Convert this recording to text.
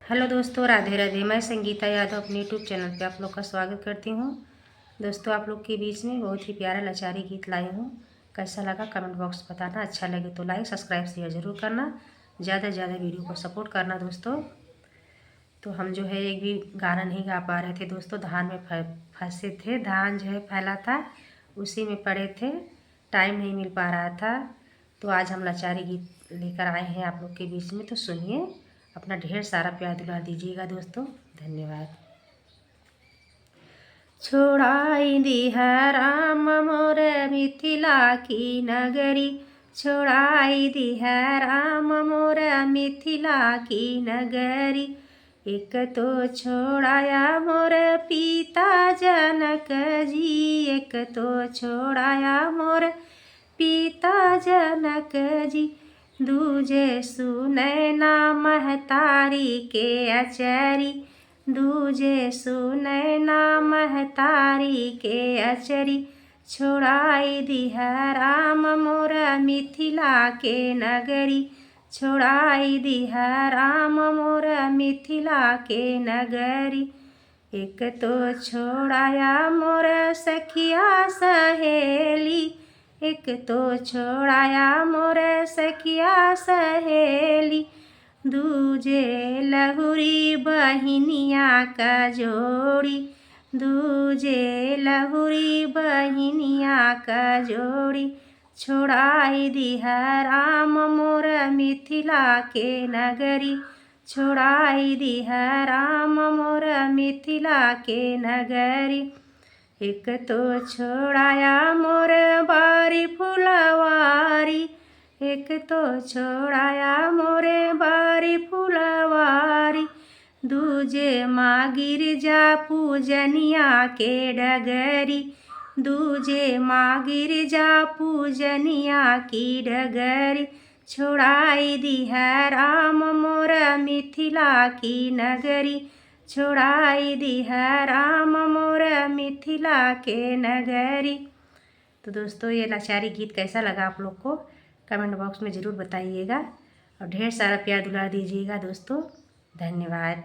Hello दोस्तों, राधे राधे। मैं संगीता यादव अपने यूट्यूब चैनल पे आप लोग का स्वागत करती हूँ। दोस्तों, आप लोग के बीच में बहुत ही प्यारा लाचारी गीत लाई हूँ। कैसा लगा कमेंट बॉक्स बताना। अच्छा लगे तो लाइक सब्सक्राइब शेयर ज़रूर करना। ज़्यादा से ज़्यादा वीडियो को सपोर्ट करना दोस्तों। तो हम जो है एक भी गाना नहीं गा पा रहे थे दोस्तों। धान में फंसे थे, धान जो है फैला था, उसी में पड़े थे, टाइम नहीं मिल पा रहा था। तो आज हम लाचारी गीत लेकर आए हैं आप लोग के बीच में। तो सुनिए, अपना ढेर सारा प्यार दुलार दीजिएगा दोस्तों। धन्यवाद। छोड़ाई दिह राम मोर मिथिला की नगरी, छोड़ाई दिह राम मोर मिथिला की नगरी। एक तो छोड़ाया मोर पिता जनक जी, एक तो छोड़ाया मोर पिता जनक जी। दूजे सुनैना महतारी के अचरी, दूजे सुनैना महतारी के अचरी। छोड़ाई दिह राम मोर मिथिला के नगरी, छोड़ाई दिह राम मोर मिथिला के नगरी। एक तो छोड़ाया मोर सखिया सहेली, एक तो छोड़ाया मोर सखिया सहेली। दूजे लहुरी बहिनिया का जोड़ी, दूजे लहुरी बहिनिया का जोड़ी। छोड़ाई दिह राम मोर मिथिला के नगरी, छोड़ाई दिह राम मोर मिथिला के नगरी। एक तो छोड़ाया मोर बारी फुलवारी, एक तो छोड़ाया मोरे बारी फुलवारी। दूजे माँ गिरजा पूजनिया के डगरी, दूजे माँ गिरजा पूजनिया की डगरी। छोड़ाई दिह राम मोर मिथिला की नगरी, छोड़ाई दिह राम मोर मिथिला के नगरी। तो दोस्तों, ये लाचारी गीत कैसा लगा आप लोग को कमेंट बॉक्स में ज़रूर बताइएगा और ढेर सारा प्यार दुलार दीजिएगा दोस्तों। धन्यवाद।